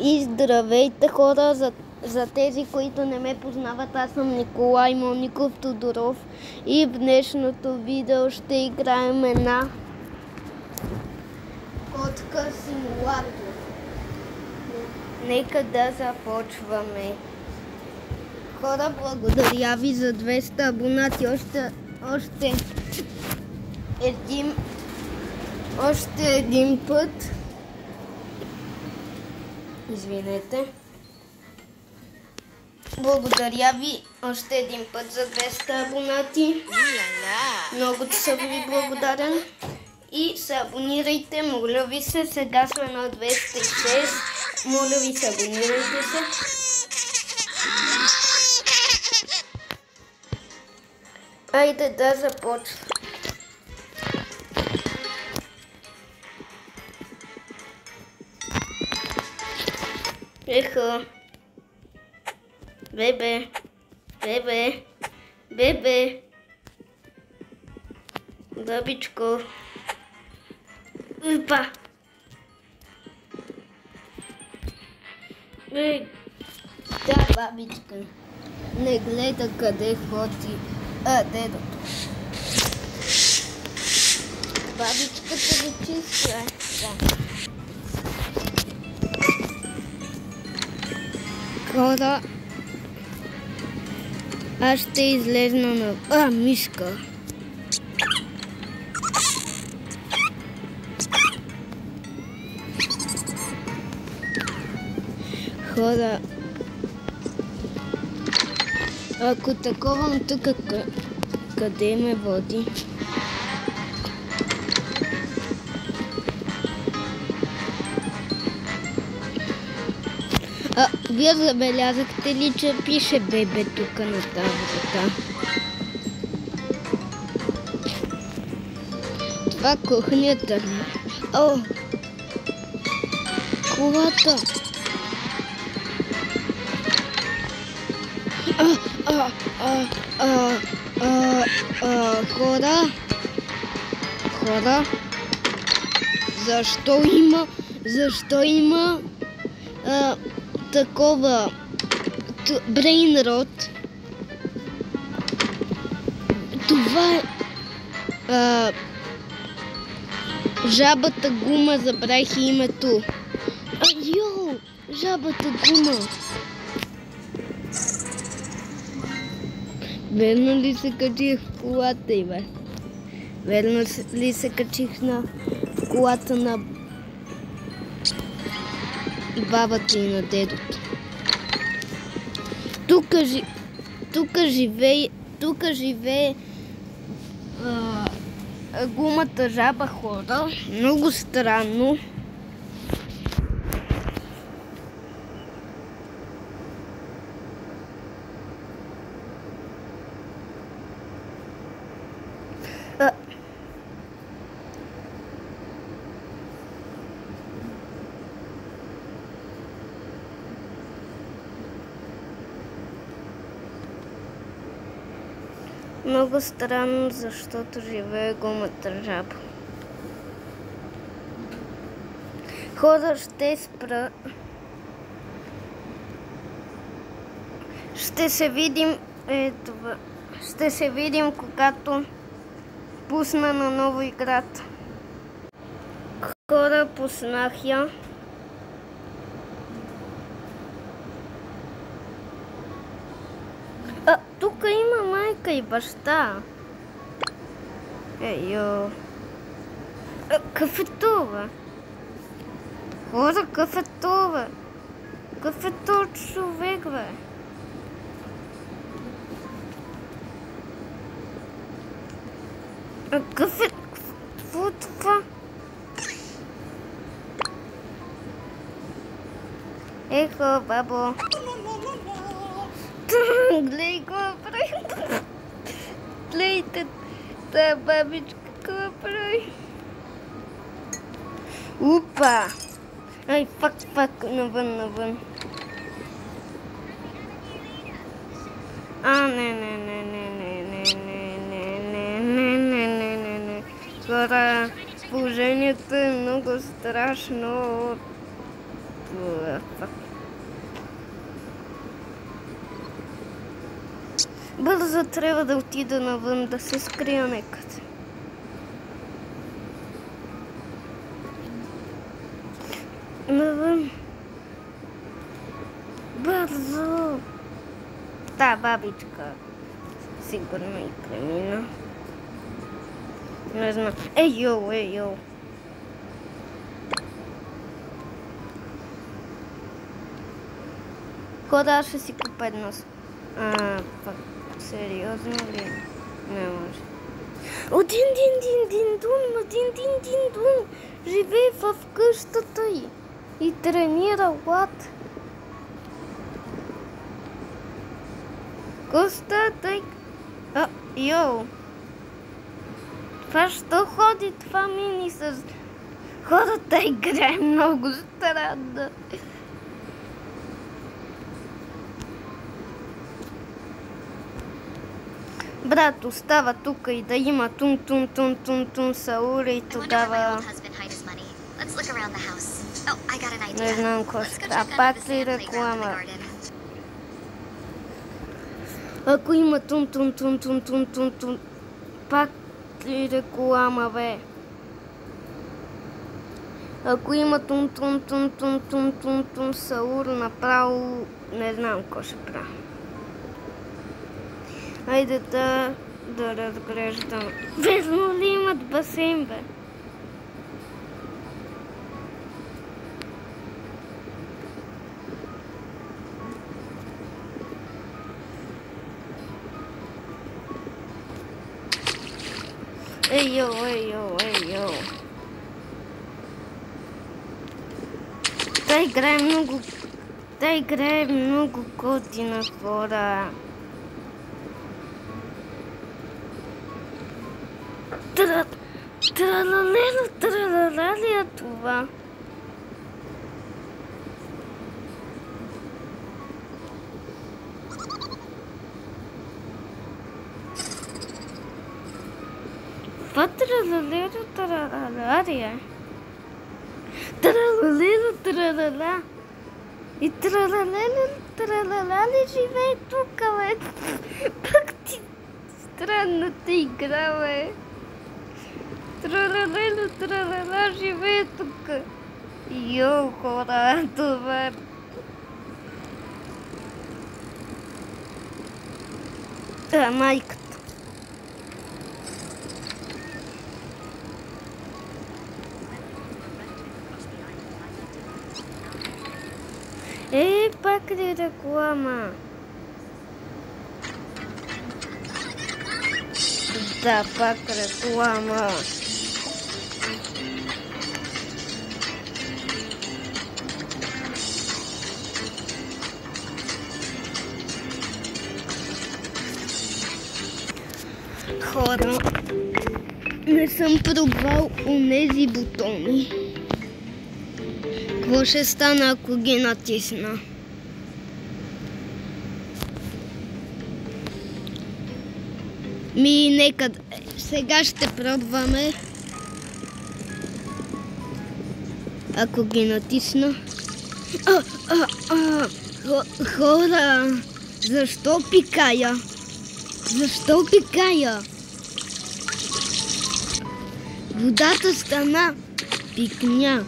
И здравейте хора, за тези, които не ме познават, аз съм Николай Моников Тодоров и в днешното видео ще играем една котка симулатор. Нека да започваме. Хора, благодаря ви за 200 абонати. Още един път. Извинете. Благодаря ви още един път за 200 абонати. Много съм ви благодарен. И се абонирайте, моля ви се. Сега сме на 206. Моля ви се, абонирайте се. Айде да започваме. Ехо. Бебе. Бабичко. Упа. Да, бабичка. Не гледа къде ходи. Дедото. Бабичката го чиства. Да. Хора, аз ще излезна на... мишка. Хора, ако таковам тук, къде ме води? Вие забелязахте ли, че пише бебе тук на таблата? Това кухнята ли? О! Колата! Хора! Защо има такова брейнрот? Това е жабата гума, забравих името. Жабата гума. Верно ли се качих в колата й, бе? Верно ли се качих в колата на бабата и на дедото? Тук живее гумата жаба, хора. Много странно. Много странно, защото живее гумата жаба. Хора, ще спра. Ще се видим, когато пусна на ново играта. Хора, пуснах я. Тук има майка и баща. Какъв е това? Хора, какъв е това? Какъв е този човек, бе? Какъв е... Какво е това? Ехо, бабо. Глей го прави. Глейте, та бабичка го прави. Упа! Ай, фак, навън. Не. Хора, положението е много страшно. Бързо трябва да отида навън, да се скрия некъде. Навън. Бързо. Та бабичка сигурно и премина. Не знам. Йоу. Кога ще си купа едно? Пак сериозно ли? Не може. Один дин живее в къщата й и тренира лад. Коста, тъй... Йоу! Това що ходи това мини с... Хората играе много странно. Брат остава тук и да има тун Саур и тогава... Не знам какво ще правя. Пак ли реклама? Ако има тун, пак ли реклама, бе? Ако има тун Саур, направо не знам какво ще правя. Хайде да разглеждам. Верно ли имат басейн, бе? Йоу. Та играе много готина, хора. Тралалело ли е това? Това тралалело ли е? Тралалело. И тралалело ли живее тук, бе? Пак ти странната игра, бе. Тралалело живее тук. Йоу, хора, това... майката. Пак ли реклама? Да, пак реклама. Хора, не съм пробвал онези бутони. Какво ще стане, ако ги натисна? Нека сега ще пробваме. Ако ги натисна. Хора, защо пикая? Водата стана пикня.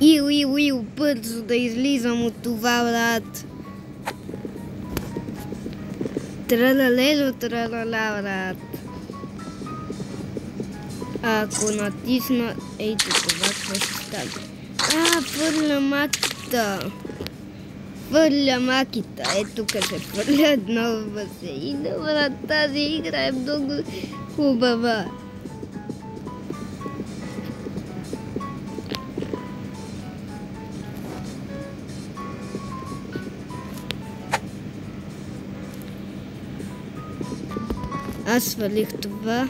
Ил, бързо да излизам от това, брат. Тралалело, брат. Ако натисна, ейте това, какво ще стане? Фърля макита. Ето къде се фърля едно в басейна, брат. Тази игра е много хубава. Аз свалих това.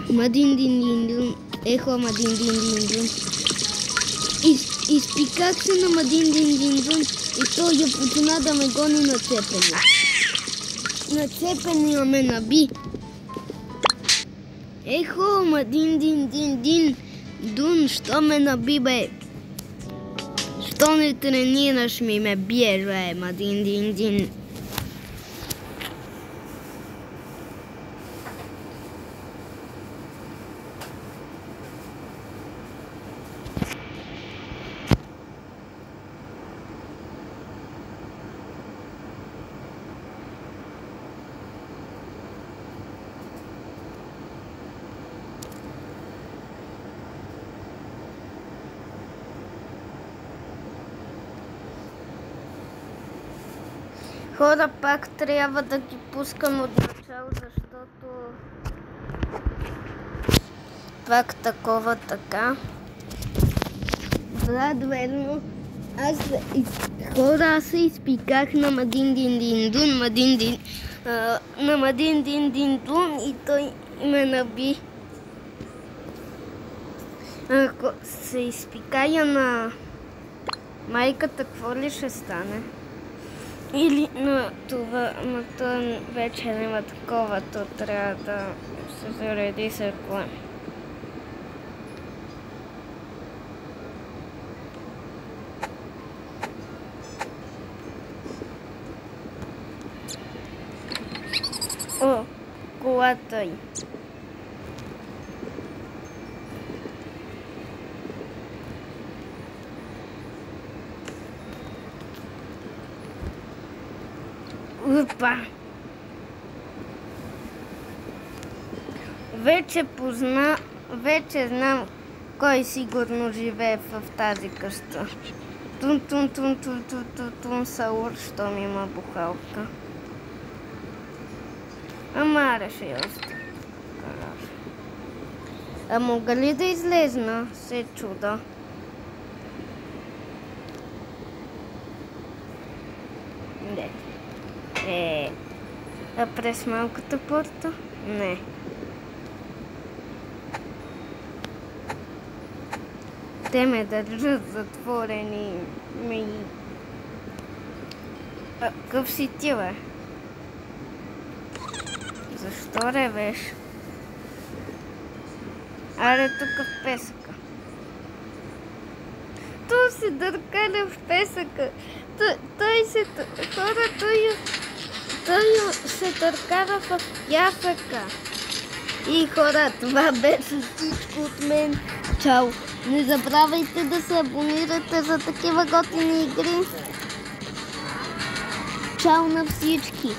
Мадин-дин-дин-дун. Ехо, мадин-дин-дин-дун. Изпиках се на мадин-дин-дин-дун и той я почина да ме гони нацепени. Нацепени ме наби. Ехо, мадин-дин-дин-дин. Дун, що ме наби, бе? Защо не тренираш ми ме биеш, ема дин. Хора, пак трябва да ги пускам от начало, защото пак такова така. Брат, верно. Аз се изпиках на Мадин Дин Дун, на Мадин Дин Дун и той ме наби. Ако се изпикая на майката, какво ли ще стане? Или на това, но то вече няма такова, то трябва да се зареди съркла. О, колата й. Опа! Вече знам кой сигурно живее в тази къща. Тун Саур, що ми има бухалка. Ама аре ще я оставя. А мога ли да излезна? Се чуда. Не. А през малката порта? Не. Те ме държат затворени. Къв си ти, бе? Защо ревеш? Аре тук в песъка. Той се дъркаля в песъка. Той се търкара в пясъка. И хора, това беше всичко от мен. Чао! Не забравяйте да се абонирате за такива готини игри. Чао на всички!